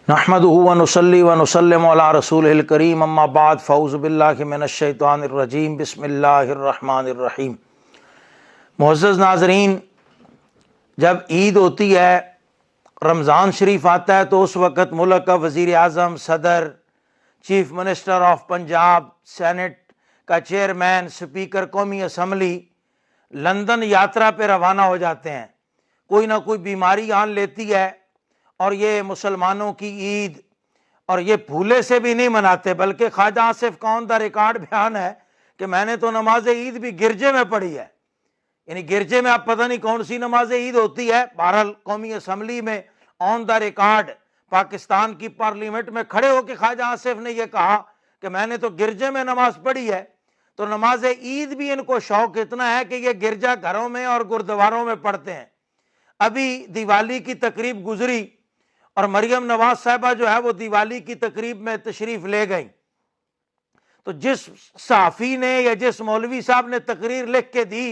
نحمدہ ونصلی ونسلم علی رسولہ الکریم، اما بعد، فاعوذ باللہ من الشیطان الرجیم، بسم اللہ الرحمن الرحیم۔ معزز ناظرین، جب عید ہوتی ہے، رمضان شریف آتا ہے، تو اس وقت ملک کا وزیر اعظم، صدر، chief minister of Punjab, senate کا چیئرمین، اسپیکر قومی اسمبلی لندن یاترا پہ روانہ ہو جاتے ہیں۔ کوئی نہ کوئی بیماری آن لیتی ہے، اور یہ مسلمانوں کی عید، اور یہ بھولے سے بھی نہیں مناتے، بلکہ خواجہ آصف کا آن دا ریکارڈ بیان ہے کہ میں نے تو نماز عید بھی گرجے میں پڑھی ہے۔ یعنی گرجے میں اب پتہ نہیں کون سی نماز عید ہوتی ہے، بہرحال قومی اسمبلی میں آن دا ریکارڈ پاکستان کی پارلیمنٹ میں کھڑے ہو کے خواجہ آصف نے یہ کہا کہ میں نے تو گرجے میں نماز پڑھی ہے۔ تو نماز عید بھی ان کو شوق اتنا ہے کہ یہ گرجا گھروں میں اور گردواروں میں پڑھتے ہیں۔ ابھی دیوالی کی تقریب گزری، اور مریم نواز صاحبہ جو ہے وہ دیوالی کی تقریب میں تشریف لے گئیں، تو جس صحافی نے یا جس مولوی صاحب نے تقریر لکھ کے دی،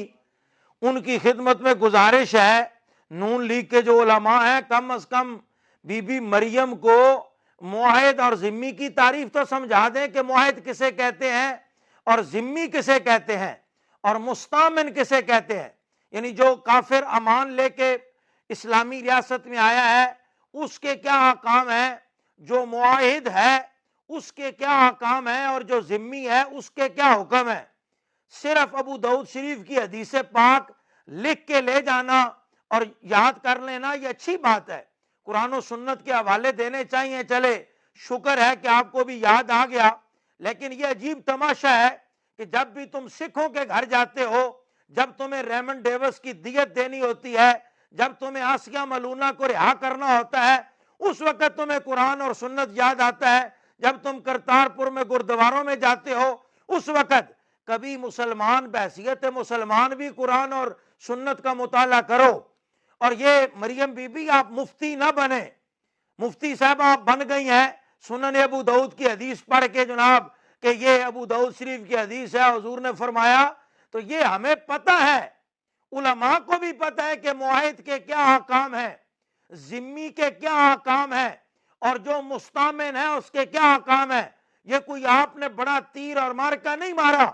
ان کی خدمت میں گزارش ہے، نون لیگ کے جو علماء ہیں، کم از کم بی بی مریم کو معاہد اور ذمی کی تعریف تو سمجھا دیں کہ معاہد کسے کہتے ہیں اور ذمی کسے کہتے ہیں اور مستامن کسے کہتے ہیں۔ یعنی جو کافر امان لے کے اسلامی ریاست میں آیا ہے، اس کے کیا احکام ہیں، جو معاہد ہے اس کے کیا احکام ہیں، اور جو ذمی ہے اس کے کیا حکم ہے۔ صرف ابو داؤد شریف کی حدیث پاک لکھ کے لے جانا اور یاد کر لینا یہ اچھی بات ہے، قرآن و سنت کے حوالے دینے چاہیے، چلے شکر ہے کہ آپ کو بھی یاد آ گیا۔ لیکن یہ عجیب تماشا ہے کہ جب بھی تم سکھوں کے گھر جاتے ہو، جب تمہیں ریمنڈ ڈیوس کی دیت دینی ہوتی ہے، جب تمہیں آسیہ ملونہ کو رہا کرنا ہوتا ہے، اس وقت تمہیں قرآن اور سنت یاد آتا ہے۔ جب تم کرتارپور میں گردواروں میں جاتے ہو، اس وقت کبھی مسلمان بحیثیت مسلمان بھی قرآن اور سنت کا مطالعہ کرو۔ اور یہ مریم بی بی آپ مفتی نہ بنے، مفتی صاحب آپ بن گئی ہیں سنن ابو داؤد کی حدیث پڑھ کے جناب کہ یہ ابو داؤد شریف کی حدیث ہے، حضور نے فرمایا، تو یہ ہمیں پتہ ہے، علماء کو بھی پتہ ہے کہ معاہد کے کیا احکام ہیں، ذمی کے کیا احکام ہیں، اور جو مستامن ہے اس کے کیا احکام ہیں۔ یہ کوئی آپ نے بڑا تیر اور مارکا نہیں مارا،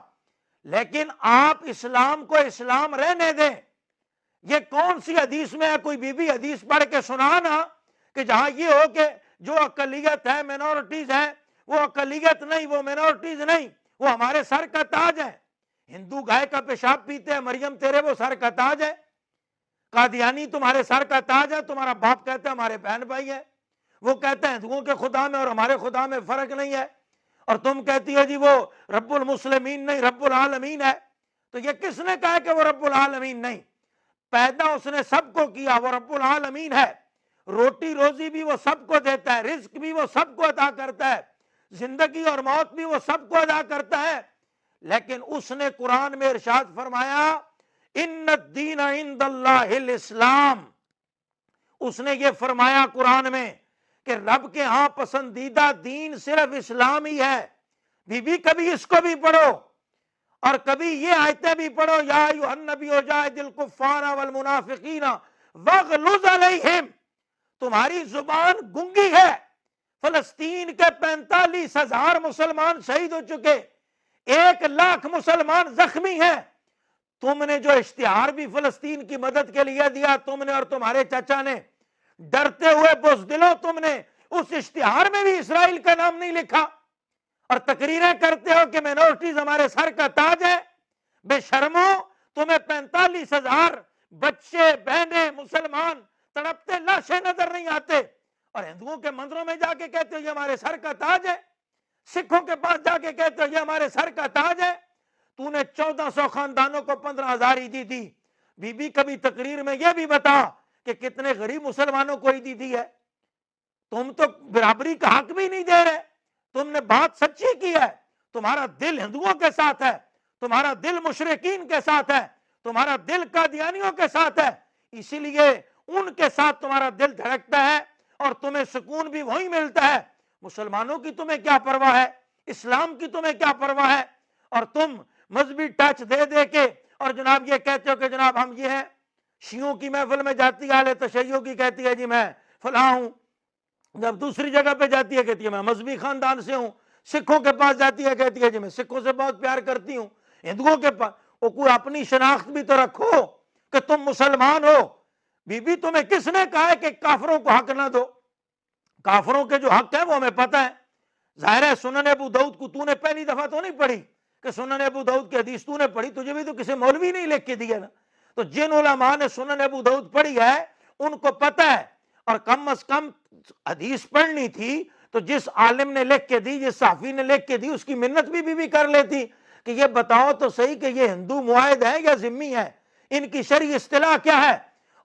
لیکن آپ اسلام کو اسلام رہنے دیں۔ یہ کون سی حدیث میں ہے، کوئی بی بی حدیث پڑھ کے سنانا کہ جہاں یہ ہو کہ جو اقلیت ہے، مینورٹیز ہیں، وہ اقلیت نہیں، وہ مینورٹیز نہیں، وہ ہمارے سر کا تاج ہے۔ ہندو گائے کا پیشاب پیتے ہیں، مریم تیرے وہ سر کا تاج ہے۔ قادیانی تمہارے سر کا تاج ہے، تمہارا باپ کہتا ہے ہمارے بہن بھائی ہیں، وہ کہتا ہے ہندوؤں کے خدا میں اور ہمارے خدا میں فرق نہیں ہے، اور تم کہتی ہے جی وہ رب المسلمین نہیں، رب العالمین ہے۔ تو یہ کس نے کہا کہ وہ رب العالمین نہیں؟ پیدا اس نے سب کو کیا، وہ رب العالمین ہے۔ روٹی روزی بھی وہ سب کو دیتا ہے، رزق بھی وہ سب کو عطا کرتا ہے، زندگی اور موت بھی وہ سب کو عطا کرتا ہے۔ لیکن اس نے قرآن میں ارشاد فرمایا، ان الدین عند اللہ الاسلام۔ اس نے یہ فرمایا قرآن میں کہ رب کے ہاں پسندیدہ دین صرف اسلام ہی ہے۔ بی بی کبھی اس کو بھی پڑھو، اور کبھی یہ آیتیں بھی پڑھو، یا ایھا النبی جاہد الکفار والمنافقین واغلظ علیہم۔ تمہاری زبان گنگی ہے، فلسطین کے 45,000 مسلمان شہید ہو چکے، 1,00,000 مسلمان زخمی ہیں۔ تم نے جو اشتہار بھی فلسطین کی مدد کے لیے دیا، تم نے اور تمہارے چچا نے، ڈرتے ہوئے بزدلوں، تم نے اس اشتہار میں بھی اسرائیل کا نام نہیں لکھا، اور تقریریں کرتے ہو کہ مینورٹیز ہمارے سر کا تاج ہے۔ بے شرمو، تمہیں 45,000 بچے، بہنیں، مسلمان تڑپتے لاشیں نظر نہیں آتے، اور ہندوؤں کے مندروں میں جا کے کہتے ہو یہ ہمارے سر کا تاج ہے، سکھوں کے پاس جا کے کہتے ہو یہ ہمارے سر کا تاج ہے۔ تو نے 1400 خاندانوں کو 15,000 عیدی دی۔ بی بی کبھی تقریر میں یہ بھی بتا کہ کتنے غریب مسلمانوں کو عیدی دی ہے۔ تم تو برابری کا حق بھی نہیں دے رہے۔ تم نے بات سچی کی ہے، تمہارا دل ہندوؤں کے ساتھ ہے، تمہارا دل مشرکین کے ساتھ ہے، تمہارا دل قادیانیوں کے ساتھ ہے، اسی لیے ان کے ساتھ تمہارا دل دھڑکتا ہے، اور تمہیں سکون بھی وہی ملتا ہے۔ مسلمانوں کی تمہیں کیا پرواہ ہے، اسلام کی تمہیں کیا پرواہ ہے، اور تم مذہبی ٹچ دے دے کے اور جناب یہ کہتے ہو کہ جناب ہم یہ ہیں۔ شیعوں کی محفل میں جاتی اہل تشیع کی کہتی ہے جی میں فلاں ہوں، جب دوسری جگہ پہ جاتی ہے کہتی ہے میں مذہبی خاندان سے ہوں، سکھوں کے پاس جاتی ہے کہتی ہے جی میں سکھوں سے بہت پیار کرتی ہوں، ہندوؤں کے پاس، وہ کوئی اپنی شناخت بھی تو رکھو کہ تم مسلمان ہو۔ بی بی تمہیں کس نے کہا ہے کہ کافروں کو حق نہ دو؟ کافروں کے جو حق ہے وہ ہمیں پتہ ہے۔ ظاہر ہے سنن ابو داؤد کو تو نے پہلی دفعہ تو نہیں پڑھی کہ سنن ابو داؤد کی حدیث تو نے پڑھی، تجھے بھی تو کسی مولوی نہیں لکھ کے دیا نا۔ تو جن علماء نے سنن ابو داؤد پڑھی ہے ان کو پتہ ہے، اور کم از کم حدیث پڑھنی تھی تو جس عالم نے لکھ کے دی، جس صحافی نے لکھ کے دی، اس کی منت بھی کر لیتی کہ یہ بتاؤ تو صحیح کہ یہ ہندو معاہد ہے یا ذمی ہے، ان کی شرعی اصطلاح کیا ہے۔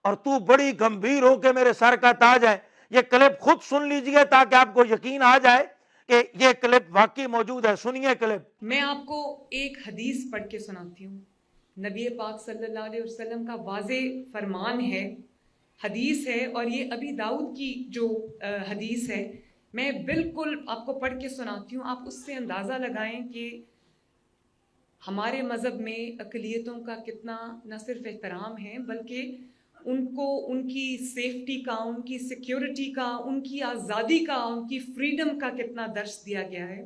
اور تو بڑی گمبھیر ہو کے میرے سر کا تاج ہے۔ یہ کلپ خود سن لیجئے تاکہ آپ کو یقین آ جائے کہ یہ کلپ واقعی موجود ہے۔ سنیے کلپ۔ میں آپ کو ایک حدیث پڑھ کے سناتی ہوں، نبی پاک صلی اللہ علیہ وسلم کا واضح فرمان ہے، حدیث ہے، اور یہ ابی داؤد کی جو حدیث ہے، میں بالکل آپ کو پڑھ کے سناتی ہوں۔ آپ اس سے اندازہ لگائیں کہ ہمارے مذہب میں اقلیتوں کا کتنا نہ صرف احترام ہے بلکہ ان کو ان کی سیفٹی کا، ان کی سیکیورٹی کا، ان کی آزادی کا، ان کی فریڈم کا کتنا درس دیا گیا ہے۔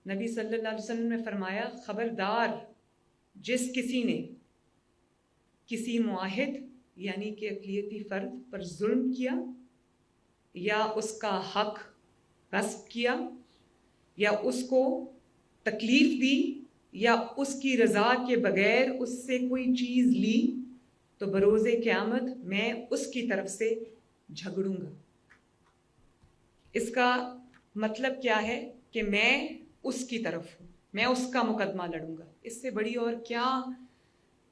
نبی صلی اللہ علیہ وسلم نے فرمایا، خبردار جس کسی نے کسی معاہد یعنی کہ اقلیتی فرد پر ظلم کیا یا اس کا حق غصب کیا یا اس کو تکلیف دی یا اس کی رضا کے بغیر اس سے کوئی چیز لی تو بروز قیامت میں اس کی طرف سے جھگڑوں گا۔ اس کا مطلب کیا ہے کہ میں اس کی طرف ہوں، میں اس کا مقدمہ لڑوں گا۔ اس سے بڑی اور کیا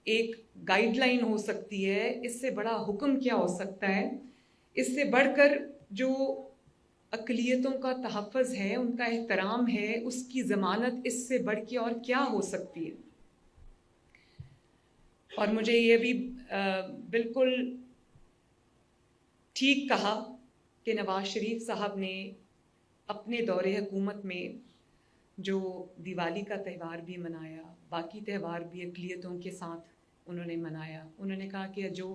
ایک گائیڈ لائن ہو سکتی ہے، اس سے بڑا حکم کیا ہو سکتا ہے، اس سے بڑھ کر جو اقلیتوں کا تحفظ ہے، ان کا احترام ہے، اس کی ضمانت اس سے بڑھ کے اور کیا ہو سکتی ہے۔ اور مجھے یہ بھی بالکل ٹھیک کہا کہ نواز شریف صاحب نے اپنے دور حکومت میں جو دیوالی کا تہوار بھی منایا، باقی تہوار بھی اقلیتوں کے ساتھ انہوں نے منایا۔ انہوں نے کہا کہ جو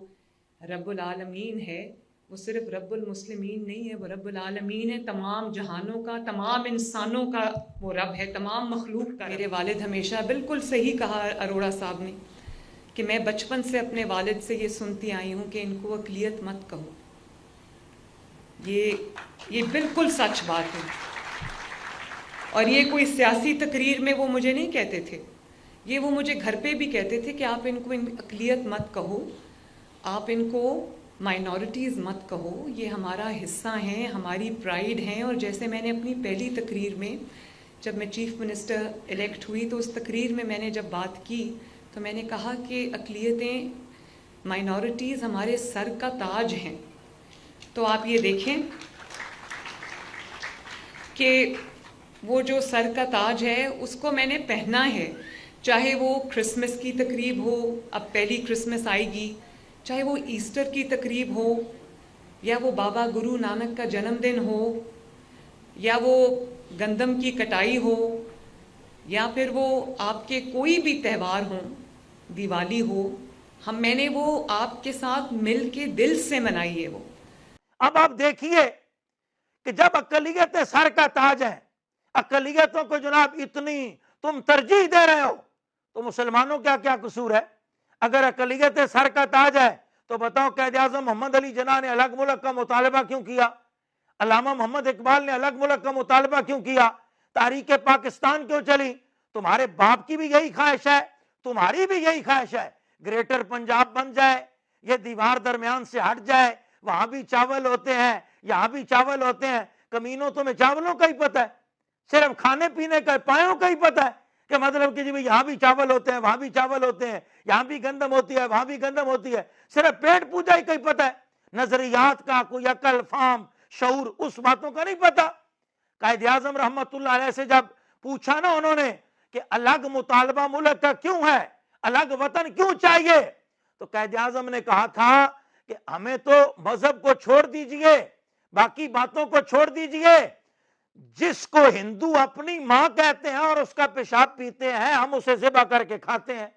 رب العالمین ہے وہ صرف رب المسلمین نہیں ہے، وہ رب العالمین ہے، تمام جہانوں کا، تمام انسانوں کا وہ رب ہے، تمام مخلوق کا۔ میرے والد ہمیشہ بالکل صحیح کہا اروڑا صاحب نے کہ میں بچپن سے اپنے والد سے یہ سنتی آئی ہوں کہ ان کو اقلیت مت کہو۔ یہ بالکل سچ بات ہے، اور یہ کوئی سیاسی تقریر میں وہ مجھے نہیں کہتے تھے، یہ وہ مجھے گھر پہ بھی کہتے تھے کہ آپ ان کو اقلیت مت کہو، آپ ان کو مائنورٹیز مت کہو، یہ ہمارا حصہ ہیں، ہماری پرائیڈ ہیں۔ اور جیسے میں نے اپنی پہلی تقریر میں جب میں چیف منسٹر الیکٹ ہوئی تو اس تقریر میں نے جب بات کی تو میں نے کہا کہ اقلیتیں، مائنورٹیز ہمارے سر کا تاج ہیں۔ تو آپ یہ دیکھیں کہ وہ جو سر کا تاج ہے اس کو میں نے پہنا ہے، چاہے وہ کرسمس کی تقریب ہو، اب پہلی کرسمس آئے گی، چاہے وہ ایسٹر کی تقریب ہو، یا وہ بابا گرو نانک کا جنم دن ہو، یا وہ گندم کی کٹائی ہو، یا پھر وہ آپ کے کوئی بھی تہوار ہوں، دیوالی ہو، میں نے وہ آپ کے ساتھ مل کے دل سے منائی ہے وہ۔ اب آپ دیکھیے کہ جب اقلیتیں سر کا تاج ہیں، اقلیتوں کو جناب اتنی تم ترجیح دے رہے ہو تو مسلمانوں کا کیا قصور ہے؟ اگر اقلیتیں سر کا تاج ہے تو بتاؤ قائد اعظم محمد علی جناح نے الگ ملک کا مطالبہ کیوں کیا؟ علامہ محمد اقبال نے الگ ملک کا مطالبہ کیوں کیا؟ تحریک پاکستان کیوں چلی؟ تمہارے باپ کی بھی یہی خواہش ہے، تمہاری بھی یہی خواہش ہے، گریٹر پنجاب بن جائے، یہ دیوار درمیان سے ہٹ جائے، وہاں بھی چاول ہوتے ہیں یہاں بھی چاول ہوتے ہیں۔ کمینوں تمہیں چاولوں کا ہی پتہ ہے، صرف کھانے پینے کا پایوں کا ہی پتہ ہے کہ مطلب کہ جی یہاں بھی چاول ہوتے ہیں وہاں بھی چاول ہوتے ہیں، یہاں بھی گندم ہوتی ہے وہاں بھی گندم ہوتی ہے، صرف پیٹ پوجا ہی کا ہی پتہ ہے، نظریات کا کوئی عقل فہم شعور اس باتوں کا نہیں پتہ۔ قائد اعظم رحمت اللہ علیہ سے جب پوچھا نا انہوں نے کہ الگ مطالبہ ملک کا کیوں ہے، الگ وطن کیوں چاہیے، تو قائد اعظم نے کہا تھا کہ ہمیں تو مذہب کو چھوڑ دیجئے، باقی باتوں کو چھوڑ دیجئے، جس کو ہندو اپنی ماں کہتے ہیں اور اس کا پیشاب پیتے ہیں ہم اسے ذبح کر کے کھاتے ہیں،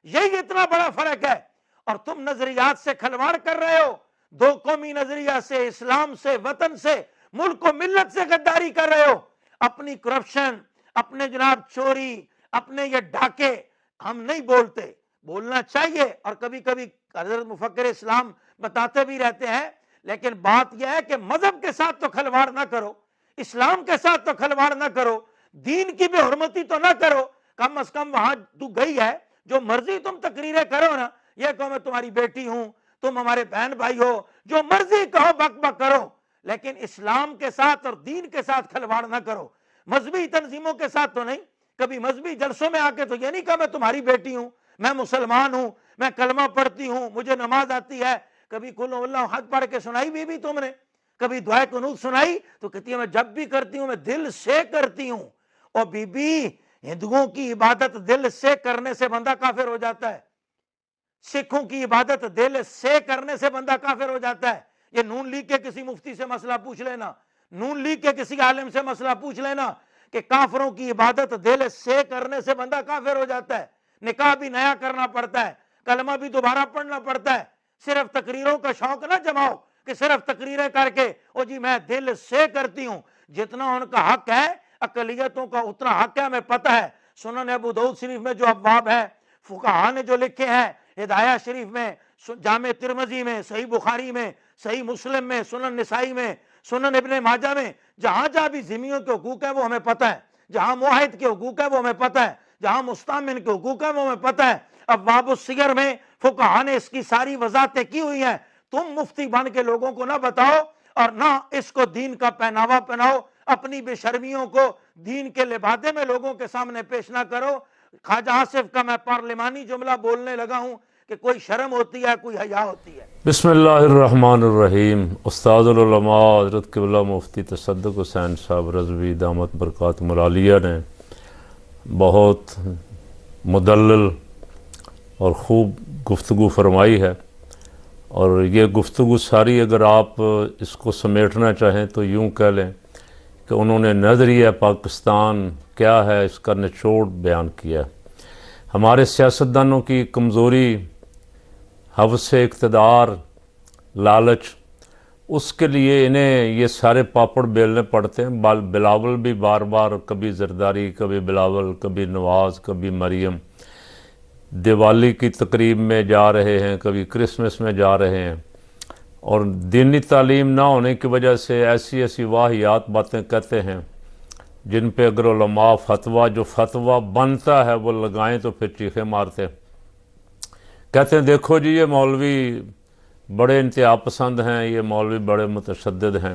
یہی اتنا بڑا فرق ہے۔ اور تم نظریات سے کھلواڑ کر رہے ہو، دو قومی نظریہ سے، اسلام سے، وطن سے، ملک و ملت سے غداری کر رہے ہو. اپنی کرپشن، اپنے جناب چوری، اپنے یہ ڈاکے ہم نہیں بولتے، بولنا چاہیے، اور کبھی کبھی حضرت مفکر اسلام بتاتے بھی رہتے ہیں، لیکن بات یہ ہے کہ مذہب کے ساتھ تو کھلواڑ نہ کرو، اسلام کے ساتھ تو کھلواڑ نہ کرو، دین کی بے حرمتی تو نہ کرو. کم از کم وہاں تو گئی ہے، جو مرضی تم تقریریں کرو نا، یہ کہو میں تمہاری بیٹی ہوں، تم ہمارے بہن بھائی ہو، جو مرضی کہو بک بک کرو، لیکن اسلام کے ساتھ اور دین کے ساتھ کھلواڑ نہ کرو. مذہبی تنظیموں کے ساتھ تو نہیں. کبھی مذہبی جلسوں میں آ کے تو یہ نہیں کہا میں تمہاری بیٹی ہوں، میں مسلمان ہوں، میں کلمہ پڑھتی ہوں، مجھے نماز آتی ہے. کبھی قل ہو اللہ احد پڑھ کے سنائی بھی تم نے؟ کبھی دعائے قنوت سنائی؟ تو کہتی ہے میں جب بھی کرتی ہوں میں دل سے کرتی ہوں. اور بی بی، ہندوؤں کی عبادت دل سے کرنے سے بندہ کافر ہو جاتا ہے، سکھوں کی عبادت دل سے کرنے سے بندہ کافر ہو جاتا ہے. یہ نون لیگ کے کسی مفتی سے مسئلہ پوچھ لینا، نون لیگ کے کسی عالم سے مسئلہ پوچھ لینا کہ کافروں کی عبادت دل سے کرنے سے بندہ کافر ہو جاتا ہے. نکاح بھی نیا کرنا پڑتا ہے، کلمہ بھی دوبارہ پڑھنا پڑتا ہے. صرف تقریروں کا شوق نہ جماؤ کہ صرف تقریریں کر کے او جی میں دل سے کرتی ہوں. جتنا ان کا حق ہے اقلیتوں کا اتنا حق ہے، ہمیں پتہ ہے. سنن ابو داؤد شریف میں جو ابواب ہیں، فقہاء نے جو لکھے ہیں، ہدایہ شریف میں، جامع ترمذی میں، صحیح بخاری میں، صحیح مسلم میں، سنن نسائی میں، سنن ابن ماجہ میں، جہاں جہاں بھی ذمیوں کے حقوق ہیں وہ ہمیں پتہ ہے، جہاں معاہد کے حقوق ہیں وہ ہمیں پتہ ہے، جہاں مستامن کے حقوق ہیں وہ ہمیں پتہ ہے. ابواب الصغر میں فقہاء نے اس کی ساری وضاحتیں کی ہوئی ہیں. تم مفتی بن کے لوگوں کو نہ بتاؤ اور نہ اس کو دین کا پہناوا پہناؤ، اپنی بے شرمیوں کو دین کے لبادے میں لوگوں کے سامنے پیش نہ کرو. خواجہ آصف کا میں پارلیمانی جملہ بولنے لگا ہوں کہ کوئی شرم ہوتی ہے، کوئی حیا ہوتی ہے. بسم اللہ الرحمن الرحیم. استاد العلماء حضرت قبلہ مفتی تصدق حسین صاحب رضوی دامت برکاتہم العالیہ نے بہت مدلل اور خوب گفتگو فرمائی ہے، اور یہ گفتگو ساری اگر آپ اس کو سمیٹنا چاہیں تو یوں کہہ لیں کہ انہوں نے نظریہ پاکستان کیا ہے اس کا نچوڑ بیان کیا. ہمارے سیاستدانوں کی کمزوری، حوث اقتدار، لالچ، اس کے لیے انہیں یہ سارے پاپڑ بیلنے پڑتے ہیں. بلاول بھی بار بار کبھی زرداری، کبھی بلاول، کبھی نواز، کبھی مریم دیوالی کی تقریب میں جا رہے ہیں، کبھی کرسمس میں جا رہے ہیں، اور دینی تعلیم نہ ہونے کی وجہ سے ایسی ایسی واہیات باتیں کہتے ہیں جن پہ اگر علماء جو فتویٰ بنتا ہے وہ لگائیں تو پھر چیخیں مارتے. کہتے ہیں دیکھو جی یہ مولوی بڑے انتہا پسند ہیں، یہ مولوی بڑے متشدد ہیں.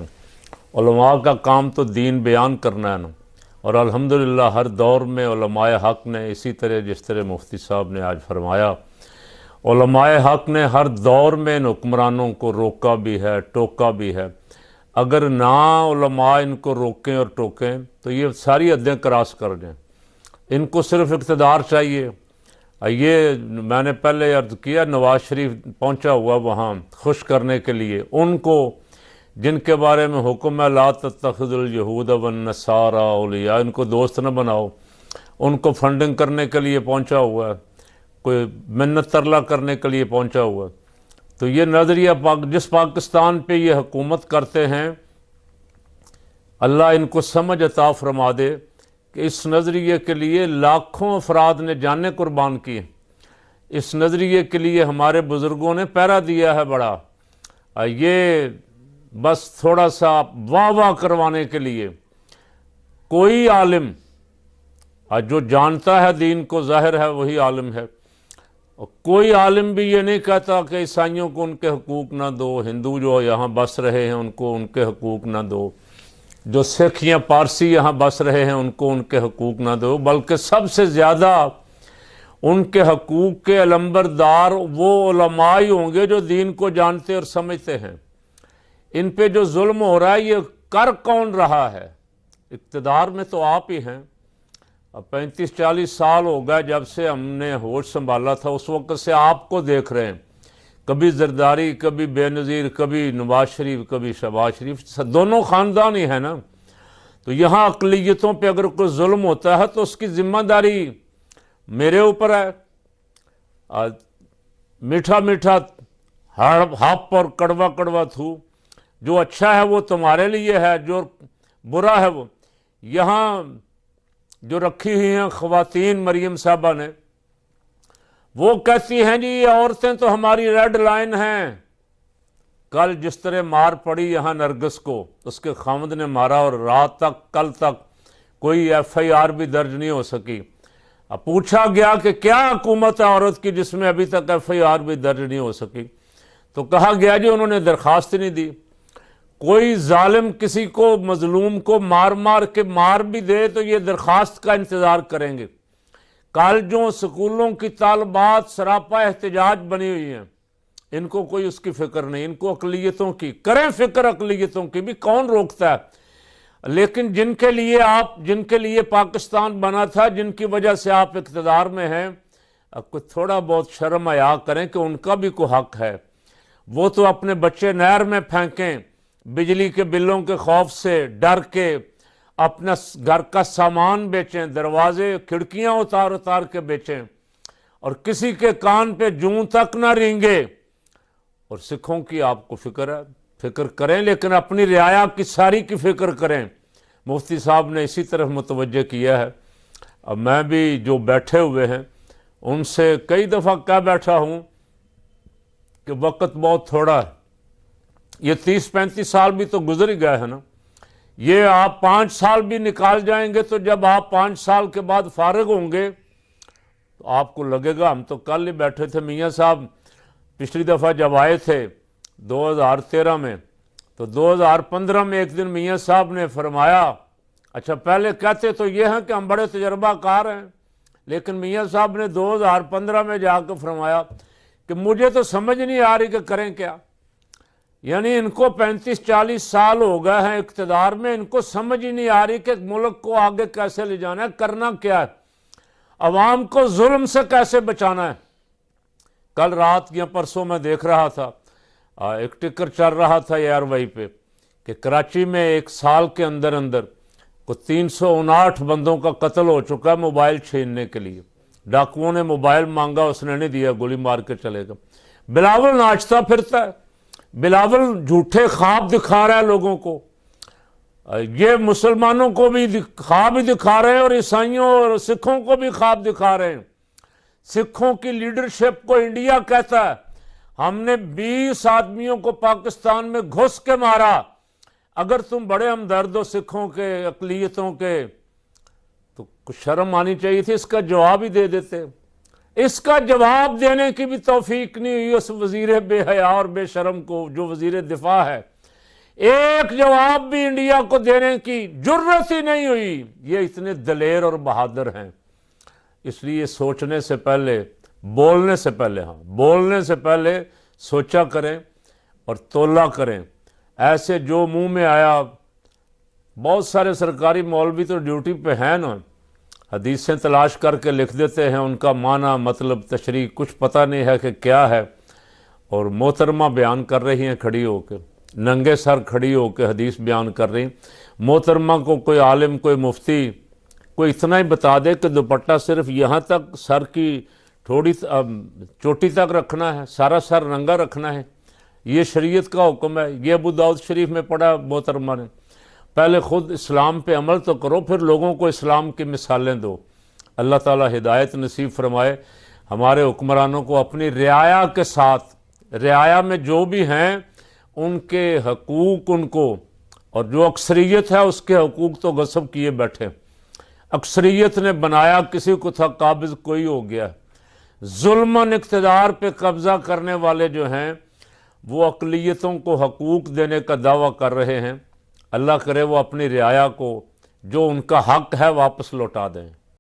علماء کا کام تو دین بیان کرنا ہے نا، اور الحمدللہ ہر دور میں علماء حق نے اسی طرح جس طرح مفتی صاحب نے آج فرمایا، علماء حق نے ہر دور میں ان حکمرانوں کو روکا بھی ہے، ٹوکا بھی ہے. اگر نہ علماء ان کو روکیں اور ٹوکیں تو یہ ساری حدیں کراس کر جائیں. ان کو صرف اقتدار چاہیے. یہ میں نے پہلے عرض کیا، نواز شریف پہنچا ہوا وہاں خوش کرنے کے لیے ان کو جن کے بارے میں حکم ہے لا تتخذوا اليہود والنصارى اولیاء، ان کو دوست نہ بناؤ، ان کو فنڈنگ کرنے کے لیے پہنچا ہوا ہے، کوئی منت ترلا کرنے کے لیے پہنچا ہوا ہے. تو یہ نظریہ جس پاکستان پہ یہ حکومت کرتے ہیں، اللہ ان کو سمجھ عطا فرما دے کہ اس نظریے کے لیے لاکھوں افراد نے جانیں قربان کی. اس نظریے کے لیے ہمارے بزرگوں نے پہرا دیا ہے بڑا. یہ بس تھوڑا سا واہ واہ کروانے کے لیے کوئی عالم جو جانتا ہے دین کو، ظاہر ہے وہی عالم ہے، کوئی عالم بھی یہ نہیں کہتا کہ عیسائیوں کو ان کے حقوق نہ دو، ہندو جو یہاں بس رہے ہیں ان کو ان کے حقوق نہ دو، جو سکھ یا پارسی یہاں بس رہے ہیں ان کو ان کے حقوق نہ دو، بلکہ سب سے زیادہ ان کے حقوق کے علمبردار وہ علماء ہی ہوں گے جو دین کو جانتے اور سمجھتے ہیں. ان پہ جو ظلم ہو رہا ہے یہ کر کون رہا ہے؟ اقتدار میں تو آپ ہی ہیں. اب 35-40 سال ہو گئے جب سے ہم نے ہوش سنبھالا تھا، اس وقت سے آپ کو دیکھ رہے ہیں. کبھی زرداری، کبھی بے نظیر، کبھی نواز شریف، کبھی شہباز شریف، دونوں خاندان ہی ہیں نا. تو یہاں اقلیتوں پہ اگر کوئی ظلم ہوتا ہے تو اس کی ذمہ داری میرے اوپر ہے. میٹھا میٹھا ہپ اور کڑوا کڑوا تھو، جو اچھا ہے وہ تمہارے لیے ہے، جو برا ہے وہ یہاں جو رکھی ہوئی ہیں خواتین مریم صاحبہ نے، وہ کہتی ہیں جی یہ عورتیں تو ہماری ریڈ لائن ہیں۔ کل جس طرح مار پڑی یہاں نرگس کو، اس کے خامد نے مارا، اور رات تک کل تک کوئی ایف آئی آر بھی درج نہیں ہو سکی۔ اب پوچھا گیا کہ کیا حکومت ہے عورت کی جس میں ابھی تک ایف آئی آر بھی درج نہیں ہو سکی، تو کہا گیا جی انہوں نے درخواست نہیں دی۔ کوئی ظالم کسی کو مظلوم کو مار مار کے مار بھی دے تو یہ درخواست کا انتظار کریں گے۔ کالجوں سکولوں کی طالبات سراپا احتجاج بنی ہوئی ہیں، ان کو کوئی اس کی فکر نہیں، ان کو اقلیتوں کی کریں فکر، اقلیتوں کی بھی کون روکتا ہے، لیکن جن کے لیے پاکستان بنا تھا، جن کی وجہ سے آپ اقتدار میں ہیں، اب کوئی تھوڑا بہت شرم حیا کریں کہ ان کا بھی کوئی حق ہے۔ وہ تو اپنے بچے نہر میں پھینکیں، بجلی کے بلوں کے خوف سے ڈر کے اپنا گھر کا سامان بیچیں، دروازے کھڑکیاں اتار اتار کے بیچیں، اور کسی کے کان پہ جوں تک نہ رینگے۔ اور سکھوں کی آپ کو فکر ہے، فکر کریں، لیکن اپنی رعایا کی ساری کی فکر کریں۔ مفتی صاحب نے اسی طرف متوجہ کیا ہے۔ اب میں بھی جو بیٹھے ہوئے ہیں ان سے کئی دفعہ کہہ بیٹھا ہوں کہ وقت بہت تھوڑا ہے، یہ 30-35 سال بھی تو گزر ہی گئے ہیں نا، یہ آپ 5 سال بھی نکال جائیں گے تو جب آپ 5 سال کے بعد فارغ ہوں گے تو آپ کو لگے گا ہم تو کل ہی بیٹھے تھے۔ میاں صاحب پچھلی دفعہ جب آئے تھے 2013 میں، تو 2015 میں ایک دن میاں صاحب نے فرمایا، اچھا پہلے کہتے تو یہ ہیں کہ ہم بڑے تجربہ کار ہیں، لیکن میاں صاحب نے 2015 میں جا کے فرمایا کہ مجھے تو سمجھ نہیں آ رہی کہ کریں کیا۔ یعنی ان کو 35-40 سال ہو گئے ہیں اقتدار میں، ان کو سمجھ ہی نہیں آ رہی کہ ملک کو آگے کیسے لے جانا ہے، کرنا کیا ہے، عوام کو ظلم سے کیسے بچانا ہے۔ کل رات یا پرسوں میں دیکھ رہا تھا، ایک ٹکر چل رہا تھا ایئر وائی پہ کہ کراچی میں 1 سال کے اندر کو 359 بندوں کا قتل ہو چکا ہے موبائل چھیننے کے لیے۔ ڈاکوؤں نے موبائل مانگا، اس نے نہیں دیا، گولی مار کے چلے گا۔ بلاول ناچتا پھرتا ہے، بلاول جھوٹے خواب دکھا رہا ہے لوگوں کو، یہ مسلمانوں کو بھی خواب دکھا رہے ہیں اور عیسائیوں اور سکھوں کو بھی خواب دکھا رہے ہیں۔ سکھوں کی لیڈرشپ کو انڈیا کہتا ہے ہم نے 20 آدمیوں کو پاکستان میں گھس کے مارا، اگر تم بڑے ہمدرد ہو سکھوں کے اقلیتوں کے تو کچھ شرم آنی چاہیے تھی، اس کا جواب ہی دے دیتے۔ اس کا جواب دینے کی بھی توفیق نہیں ہوئی اس وزیر بے حیا اور بے شرم کو جو وزیر دفاع ہے، ایک جواب بھی انڈیا کو دینے کی جرت ہی نہیں ہوئی۔ یہ اتنے دلیر اور بہادر ہیں، اس لیے سوچنے سے پہلے، بولنے سے پہلے سوچا کریں اور تولا کریں۔ ایسے جو منہ میں آیا، بہت سارے سرکاری مولوی تو ڈیوٹی پہ ہیں نا، حدیثیں تلاش کر کے لکھ دیتے ہیں، ان کا معنی مطلب تشریح کچھ پتہ نہیں ہے کہ کیا ہے، اور محترمہ بیان کر رہی ہیں کھڑی ہو کے، ننگے سر کھڑی ہو کے حدیث بیان کر رہی ہیں۔ محترمہ کو کوئی عالم، کوئی مفتی کوئی اتنا ہی بتا دے کہ دوپٹہ صرف یہاں تک سر کی تھوڑی چوٹی تک رکھنا ہے، سارا سر ننگا رکھنا ہے، یہ شریعت کا حکم ہے۔ یہ ابو داؤد شریف میں پڑھا محترمہ نے۔ پہلے خود اسلام پہ عمل تو کرو، پھر لوگوں کو اسلام کی مثالیں دو۔ اللہ تعالی ہدایت نصیب فرمائے ہمارے حکمرانوں کو اپنی رعایا کے ساتھ، رعایا میں جو بھی ہیں ان کے حقوق ان کو، اور جو اکثریت ہے اس کے حقوق تو غصب کیے بیٹھے۔ اکثریت نے بنایا، کسی کو تھا قابض، کوئی ہو گیا۔ ظلماً اقتدار پہ قبضہ کرنے والے جو ہیں وہ اقلیتوں کو حقوق دینے کا دعویٰ کر رہے ہیں۔ اللہ کرے وہ اپنی رعایا کو جو ان کا حق ہے واپس لوٹا دیں۔